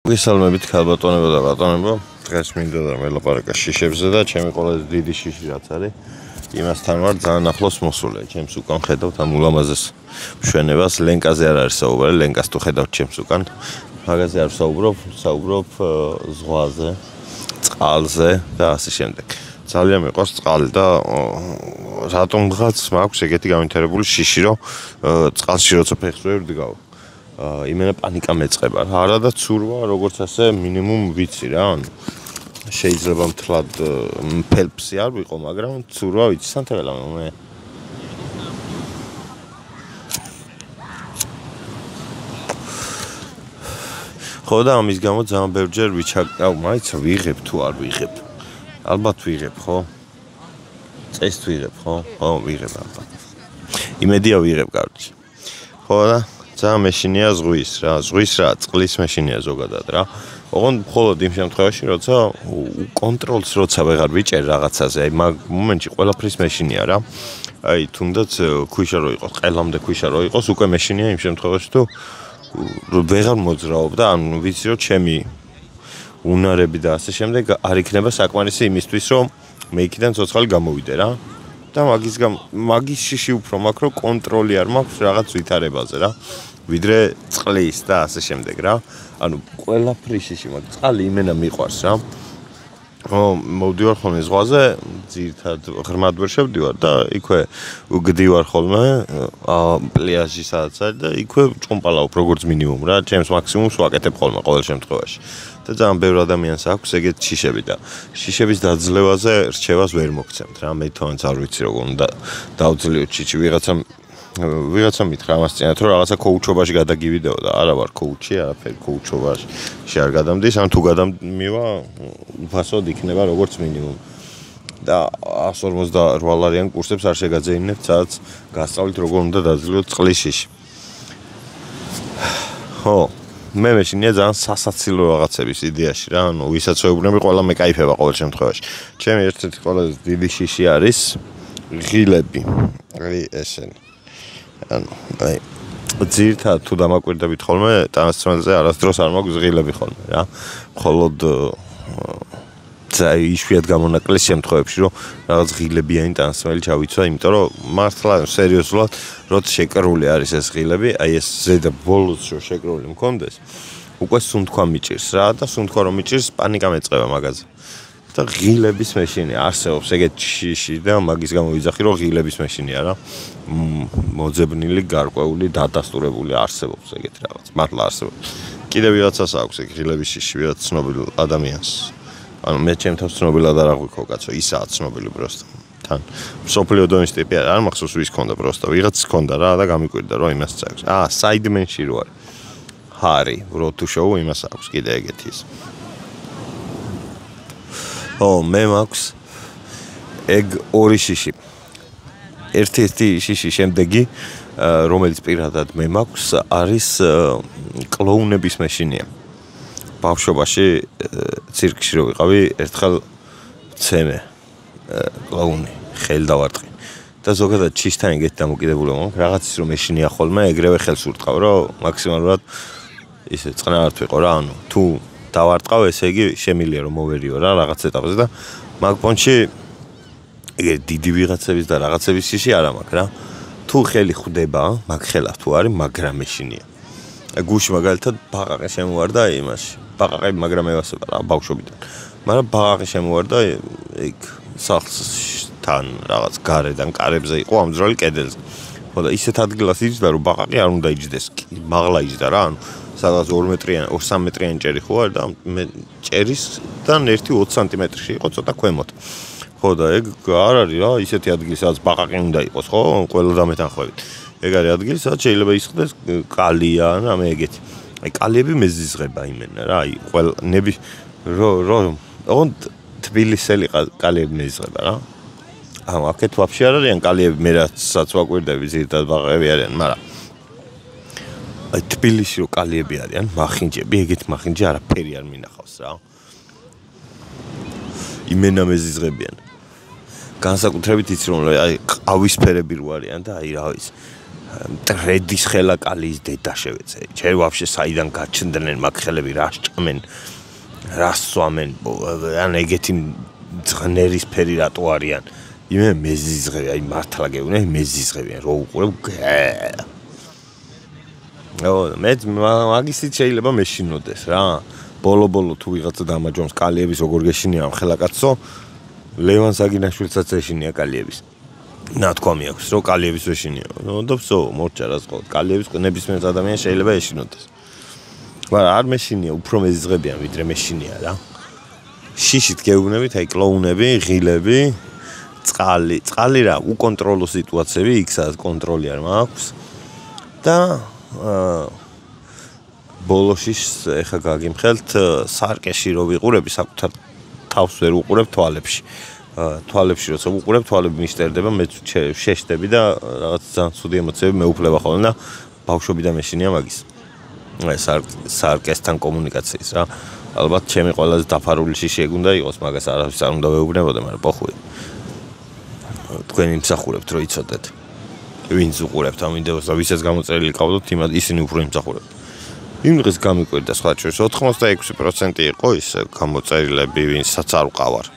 მოგესალმებით ქალბატონებო და ბატონებო. დღეს მინდა და ველაპარაკა შიშებზე და ჩემი ყველაზე დიდი შიში რაც არის, იმასთან ვარ ძალიან ახლოს მოსული. ჩემს უკან ხედავთ ამ ულამაზეს მშვენებას, ლენკაზე არ არის საუბარი, ლენკას თუ ხედავთ ჩემს უკან. მაგაზე არ საუბრობ ზღვაზე, წყალზე და ასე შემდეგ. ძალიან მიყვარს წყალი და რატომღაც მაქვს ეგეთი გამინტერებული შიში, რომ წყალში როცა ფეხს ვერ ვდგავ. იმენა პანიკა მეწყება რა არა და ცურვა როგორც ასე მინიმუმ ვიცი რა ანუ შეიძლება მთლად ფელფსი არ ვიყო მაგრამ ცურვა ვიცი სანთელა მე ხო და ამის გამო ძალიან ბევრჯერ ვიჩაკავ მაინც ვიღებ თუ არ ვიღებ ალბათ ვიღებ ხო წეს ვიღებ ხო ვიღებ ალბათ იმედია ვიღებ კარგი ხო და ძალიან მეშინია ზღვის რა, წყლის მეშინია ზოგადად რა. ოღონდ მხოლოდ იმ შემთხვევაში, როცა კონტროლს როცა ვეღარ ვიჭერ რაღაცაზე, აი მაგ მომენტში ყველაფრის მეშინია რა. აი თუნდაც ქვიშა რო იყოს, ყელამდე ქვიშა რო იყოს, უკვე მეშინია იმ შემთხვევაში თუ ვეღარ მოძრაობ და ანუ ვიცი რომ ჩემი უნარები და ასე შემდეგ არ იქნება საკმარისი იმისთვის, რომ მე იქიდან ცოცხალი გამოვიდე რა. და მაგის შიში უფრო მაქვს რომ კონტროლი არ მაქვს რაღაც ვითარებაზე რა ვიდრე წყლის და ასე შემდეგ რა ანუ ყველაფრის შიში მაქვს წყალი იმენა მიყვარს რა მოვდივარ ხოლმე ზღვაზე ძირთად ღრმად ვერ შევდივარ და იქვე ვგდივარ ხოლმე პლიაჟი სადაც არის და იქვე ჭუმპალავ როგორც მინიმუმ რა ჩემს მაქსიმუმს ვაკეთებ ხოლმე ყოველ შემთხვევაში და ძალიან ბევრ ადამიანს აქვს ეგეთ შიშები და შიშების დაძლევაზე რჩევას ვერ მოგცემთ რა მე თვითონაც არ ვიცი როგორ უნდა დავძლიოთ შიში ვიღაცა მითხრა ამას წინათ რომ რაღაცა კოუჩობაში გადაგივიდეო და არა ვარ კოუჩი არაფერი კოუჩობაში არ გადამდის ან თუ გადამივა უფასოდ იქნება როგორც მინიმუმ და 158 ლარიან კურსებს არ შეგაძეინებთ სადაც გასწავლით როგორ უნდა დაძლიოთ წყლის შიში ხო მე მეშინია ძალიან სასაცილო რაღაცების იდეაში რა ანუ ვისაც ვეუბნები ყველა მეკაიფება ყოველ შემთხვევაში ჩემი ერთ-ერთი ყველაზე დიდი შიში არის ღილები აი ესენი ანუ აი ძირთად თუ დამაკვირდებით ხოლმე ტრანსფერზე არასდროს არ მაქვს ღილები ხოლმე რა მხოლოდ იშვიათ გამონაკლისის შემთხვევებში რომ რაღაც ღილებიანი ტრანსფერი ჩავიცვა იმიტომ რომ მართლა სერიოზულად როცა შეკრული არის ეს ღილები აი ეს ზედა ბოლოს რომ შეკრული მქონდეს უკვე სუნთქვა მიჭირს რა და სუნთქვა რომ მიჭირს პანიკა მეწყება მაგაზე და ღილების მეშინია არსებობს ეგეთ შიში და მაგის გამო ვიძახი რომ ღილების მეშინია რა მოძებნილი გარკვეული დადასტურებული არსებობს ეგეთ რაღაც მართლა არსებობს კიდევ ვიღაცას აქვს ეგ ღილების შიში ვიღაც ცნობილ ადამიანს ანუ მე ჩემთან ცნობილად არ აღვიქო კაცო ისაა ცნობილი პროსტო თან სოფლიო დონის ტიპი არ მახსოვს ვის ქონდა პროსტო ვიღაც ქონდა რა და გამიკვირდა რომ იმას წაქვს საიდმენში რო არის ჰარი როთუ შოუ იმას აქვს კიდე ეგეთი ის მე მაქვს ეგ ორი შიში ერთი შიში შემდეგი რომელიც პირადად მე მაქვს არის კლოუნების მეშინია ბავშვობაში ცირკში რო ვიყავი ერთხელ ცემე კლოუნი ხელი დავარტყი და ზოგადად შიშთან ეგეთი დამოკიდებულება მაქვს რაღაცის რომ მეშინია ხოლმე ეგრევე ხელს ურტყავ რომ მაქსიმალურად ისე წყნარად ვიყო რა ანუ თუ დავარტყავ ესე იგი შემილია რომ მოვერიო რა რაღაც ეტაპზე და მაგ პონჩი ეგ დიდი ვიღაცების და რაღაცების შიში არ მაქვს რა თუ ხელი ხვდება მაგ ხელა თუ არის მაგრამ მეშინია გუში მაგალითად ბაყაყი შემოვარდა იმაში ბაყაყი მაგრამ ევასება რა ბავშვობიდან მაგრამ ბაყაყი შემოვარდა ეგ სახლთან რაღაც გარედან კარებზე იყო ამძრალი კედელზე ხო და ისეთ ადგილას იჯდა რომ ბაყაყი არ უნდა იჯდეს მაღლა იჯდა რა ანუ სადღაც 2 მეტრიანი 2-3 მეტრიანი ჭერი ხო არის და მე ჭერისთან 1-20 სანტიმეტრში იყო ცოტა ქვემოთ ხო და ეგ არ არის რა ისეთი ადგილი სადაც ბაყაყი უნდა იყოს ხო ყველა დამეთანხმებით ეგ არის ადგილი სადაც შეიძლება ისხდეს კალია ან რამე ეგეთი აი კალიები მეზიზღება იმენა რა აი ყველა ნები ოღონდ თბილისელი კალიები მეზიზღება რა აქეთ ვაფშე არ არიან კალიები მე რასაც ვაკვირდები ზირთად ბაყაყები არიან მაგრამ აი თბილისში რო კალიები არიან მახინჯები ეგეთ მახინჯი არაფერი არ მინახავს რა იმენა მეზიზღებიან განსაკუთრებით იცი რომ აი ყავისფერები რო არიან და აი რა ვიცი მტრედის ხელა კალის დედა შევეცე. ჯერ ვაფშე საიდან გაჩნდნენ მაგ ხელები, რა სჭამენ, რა სვამენ, ან ეგეთი ძღნერისფერი რატო არიან. იმე მეზიზღები, აი მართლა გეუბნე, მეზიზღებიან, რო უყურებ. მე მაგისით შეიძლება მეშინოდეს რა. ბოლო თუ ვიღაცა დამაჯომს კალიების როგორ გეშინია ამ ხელაკაცო, ლევან საგინაშვილსაც ეშინია კალიების. ნათქვამი აქვს, რომ კალიების ეშინია. და ვსო, მორჩა რა სხვა, კალიების ნებისმიერ ადამიანს შეიძლება ეშინოდეს. მაგრამ არ მეშინია, უფრო მეზიზღებიან ვიდრე მეშინია რა. შიშით გეუბნებით, აი კლოუნები, ღილები, წყალი რა, უკონტროლო სიტუაციები, იქ სადაც კონტროლი არ მაქვს. და ბოლოში ეხა გაგიმხელთ სარკეში რო ვიყურები, საკუთარ თავს ვერ უყურებ თვალებში. თვალებში როცა უყურებ, თვალები მიშტერდება, მე შეშდები და რაღაც ძალიან ცუდი ემოციები მეუფლება ხოლმე და ბავშვობიდან მეშინია მაგის. აი სარკესთან კომუნიკაციის რა. ალბათ ჩემი ყველაზე დაფარული შიში ეგ უნდა იყოს, მაგას არავის არ უნდა ვეუბნებოდე, მაგრამ პოხუი. თქვენ იმსახურებთ, რომ იცოდეთ. ვინც უყურებთ ამ ვიდეოს და ვისაც გამოწერილი ყავდოთ, ისინი უფრო იმსახურებთ. იმ დღეს გამიკვირდა სხვა შორის 86% იყო ის გამოწერილები, ვინცაც არ ვყავარ.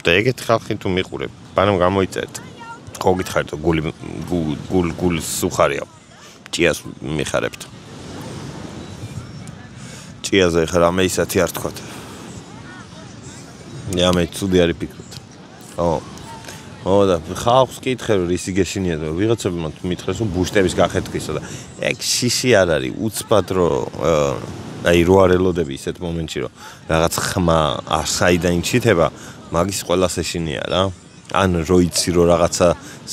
და ეგეთი ხალხი თუ მიყურებ, ბანამ გამოიწერთ. ხო გითხარით, გულის უხარია. ჭიას მიხარებთ. ჭიაზე ხა რამე ისეთი არ თქვათ. მე ცუდი არის ფიქრობთ. და ხალხს კითხე რომ ისი გეშინია და ვიღაცები მითხრეს რომ ბუშტების გახეთქისო და ეგ შიში არ არის უცბად რომ აი რო არ ელოდები ისეთ მომენტში რომ რაღაც ხმა არ საიდან ჩითება მაგის ყველას ეშინია რა ან რო იცი რომ რაღაცა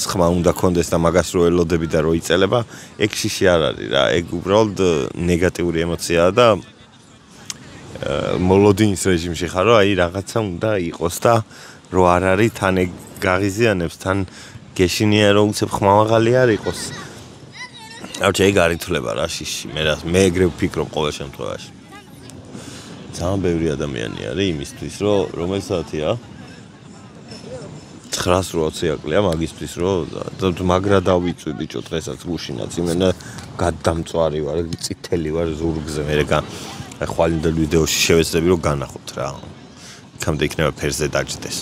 ხმა უნდა კონდეს და მაგას რო ელოდები და რო იწელება ეგ შიში არ არის რა ეგ უბრალოდ ნეგატიური ემოციაა და მოლოდინის რეჟიმში ხარ რომ აი რაღაცა უნდა იყოს და რო არ არის თან ეგ გაღიზიანებს თან გეშინია რომ უცებ ხმამაღალი არ იყოს. აუჩე ეგ არ ითვლება რა შიში. მე ეგრე ვფიქრობ ყოველ შემთხვევაში. ძალიან ბევრი ადამიანი არის იმისთვის რომ რომელ საათია? 9:20 აკლია მაგისთვის რომ მაგრა დავიწვი ბიჭო დღესაც გუშინაც იმენა გადამწვარი ვარ, წითელი ვარ ზურგზე მე ხვალინდელ ვიდეოში შევეცდები რომ განახოთ რა. იქამდე იქნება ფერზე დაჯდეს.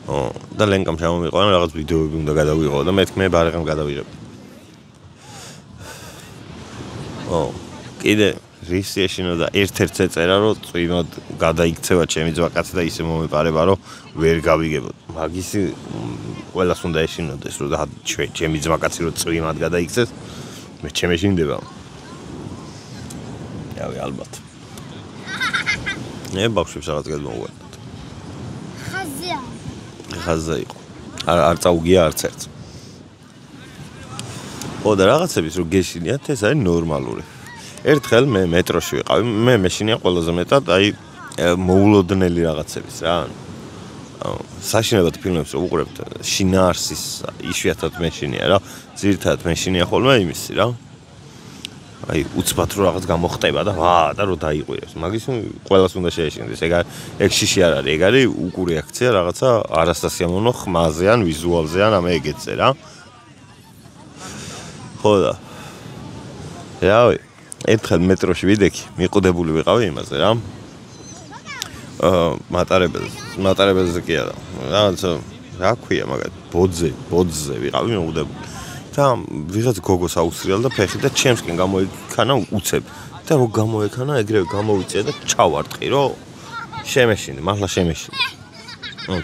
და ლენკამ შემომიყვანა რაღაც ვიდეოები უნდა გადავიღო და მეთქი მე ბარაღამ გადავიღებ. კიდე რისი ეშინო და ერთ-ერთ ეწერა რომ წვიმად გადაიქცევა ჩემი ძვაკაცი და ისე მომეპარება რომ ვერ გავიგებოდ. მაგისი ყველას უნდა ეშინოდეს რომ ჩემი ძვაკაცი რომ წვიმად გადაიქცეს მე ჩემ ეშინდება. ავი ალბათ. ბავშვებს რაღაც გადმოვუვარდოთ. ხაზა იყო. არ წაუგია არც ერთს. და რაღაცების რო გეშინიათ ეს არის ნორმალური. ერთხელ მე მეტროში ვიყავი, მე მეშინია ყველაზე მეტად აი მოულოდნელი რაღაცების რა. საშინელად ფილმებს რო უყურებთ, შინაარსის იშვიათად მეშინია რა. ძირითადად მეშინია ხოლმე იმისი რა. აი უცბად რო რაღაც გამოხტება და და რო დაიყვირებს. მაგის ყველას უნდა შეეშინდეს. ეგ შიში არ არის, ეგ არის უკურეაქცია რაღაცა არასასიამოვნო ხმაზე ან ვიზუალზე ან ამე ეგეთზე რა. და რავი, ერთხელ მეტროში ვიდექი, მიყუდებული ვიყავი იმაზე რა. მატარებელზე კი არა. რაღაცა რა ქვია მაგათ, ბოძზე ვიყავი მიყუდებული. და ვიღაც გოგოს აუსრიალ და ფეხი და ჩემსკენ გამოიქანა უცებ და რო გამოექანა ეგრევე გამოვიწია და ჩავარტყი რომ შემეშინე მართლა შემეშინე.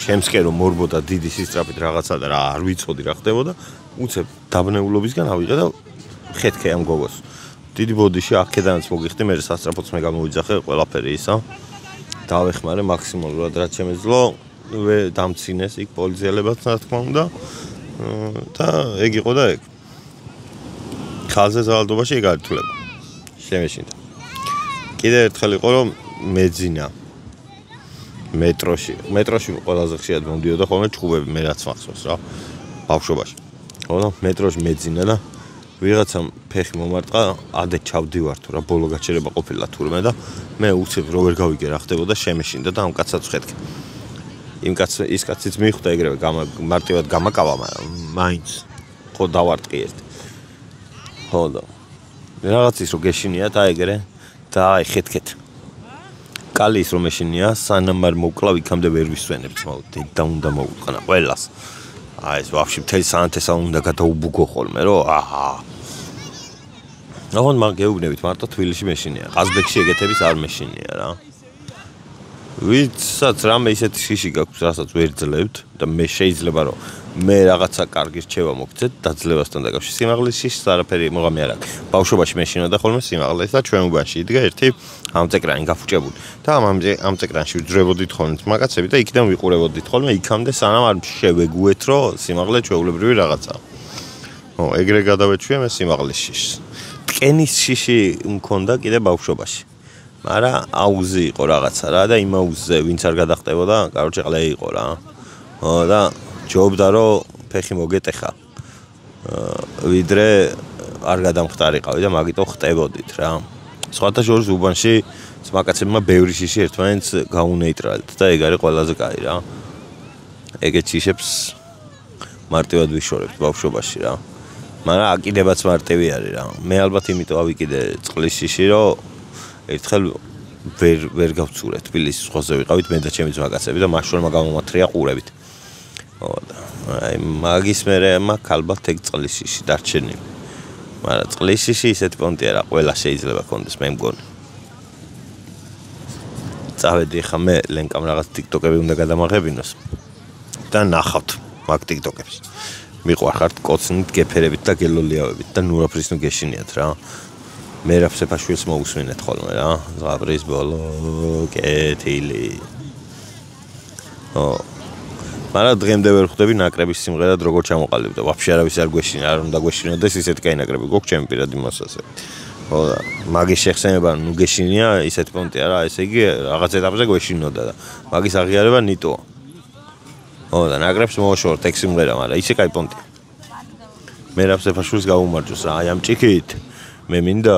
ჩემსკენ რომ მორბოდა დიდი სისწრაფით რაღაცა და რა არ ვიცოდი რა ხდებოდა უცებ დაბნეულობისგან ავიღე და ხეთქე ამ გოგოს. დიდი ბოდიში აქედანაც მოგიხდი მე სასწრაფოც მე გამოვიძახე ყველაფერი ისა. დავეხმარე მაქსიმალურად რაც შემეძლო დამცინეს იქ პოლიციელებაც რა თქმა უნდა. და ეგ იყო და ეგ. ხალხზე ზალდობაში ეგ არ ითვლება. შემეშინდა. კიდე ერთხელ იყო რომ მეძინა მეტროში ყველაზე ხშირად მომდიოდა ხოლმე ჭუბები მე რაც მახსოვს რა. ბავშვობაში. მეტროში მეძინა და ვიღაცამ ფეხი მომარტყა, ადე ჩავდივარ თუ რა ბოლო გაჩერება ყოფილა თურმე და მე უცებ რო ვერ გავიგე რა ხდებოდა შემეშინდა და ამ კაცსაც ვხედქე. ის კაციც მიხვდა ეგრევე მარტივად გამაკავა, მაგრამ მაინც ხო დავარტყი ერთი. ხო და რაღაცის რო გეშინიათ აი ეგრე და აი ხეთქეთ კალის რომ ეშინია სანამ არ მოვკლავ იქამდე ვერ ვისვენებ ძმაო და უნდა მოვუყნა ყველას აი ეს ვაფშე მთელი საანთესა უნდა გადაუბუგო ხოლმე რო აჰა ნახოთ მაგ გეუბნებით მარტო თბილისში მეშინია ყაზბეგში ეგეთების არ მეშინია რა ვიცაც რამე ისეთი შიში გაქვს რასაც ვერ ძლევთ და მე შეიძლება რომ მე რაღაცა კარგი რჩევა მოგცეთ დაძლებასთან დაკავშირებით სიმაღლის შიშს არაფერი მოგამი არ აქვს ბავშვობაში მეშინოდა ხოლმე სიმაღლეს და ჩვენ უბანში იდგა ერთი ამწეკრანი გაფუჭებული და ამ წეკრანში ვძრებოდით ხოლმე მაგაცები და იქიდან ვიყურებოდით ხოლმე იქამდე სანამ არ შევეგუეთ რომ სიმაღლე ჩვეულებრივი რაღაცაა ო ეგრე გადავეჩვია მე სიმაღლის შიშს ტკენის შიში მქონდა კიდე ბავშვობაში მაგრამ აუზი იყო რაღაცა რა და იმ აუზზე ვინც არ გადახტებოდა კაროჩე ყლე იყო რა და ჯობდა რომ ფეხი მოგეტეხა ვიდრე არ გადამხტარიყავი და მაგიტო ხტებოდით რა სხვათა შორის უბანში მაკაცებმა ბევრი შიში ერთმანეთს გაუნეიტრალეთ და ეგ არის ყველაზე კაი რა ეგეთ შიშებს მარტივად ვიშორებთ ბავშვობაში რა მაგრამ აკიდებაც მარტივი არის რა მე ალბათ იმიტომ ავიკიდე წყლის შიში რომ ერთხელ ვერ გავცურე თბილისის ზღვაზე ვიყავით მე და ჩემი ძმაკაცები და მაშორმა გამომათრია ყურებით აი მაგის მერე მაგ ალბათ ეგ წყლის შიში დარჩენილი მაგრამ წყლის შიში ისეთი პონტი არა ყველა შეიძლება კონდეს მე მგონი წავედი ხა მე ლენკამ რაღაც ტიკტოკები უნდა გადამაღებინოს და ნახავთ მაგ ტიკტოკებს მიყვარხართ კოცნით გეფერებით და გელოლიავებით და ნურაფრის ნუ გეშინიათ რა მე რაფსეფაშვილს მოусვინეთ ხოლმე რა ზღაპრის ბოლო კეთილი მაგრამ დღემდე ვერ ხვდები ნაკრების სიმღერად როგორ ჩამოყალიბდა ვაფშე არავის არ გვეშინა არ უნდა გვეშინოდეს ისეთ კაი ნაკრები გოგ ჩემი პირადი მოსასე ხო და მაგის შეხსენება ნუ გეშინია ისეთ პონტი არა ესე იგი რაღაც ეტაპზე გვეშინოდა და მაგის აღიარება ნიტოა ხო და ნაკრებს მოშორთ ეგ სიმღერა მაგრამ ისე კაი პონტი მე რაფსეფაშვილს გაუმარჯოს რა აი ამ ჭიქით მე მინდა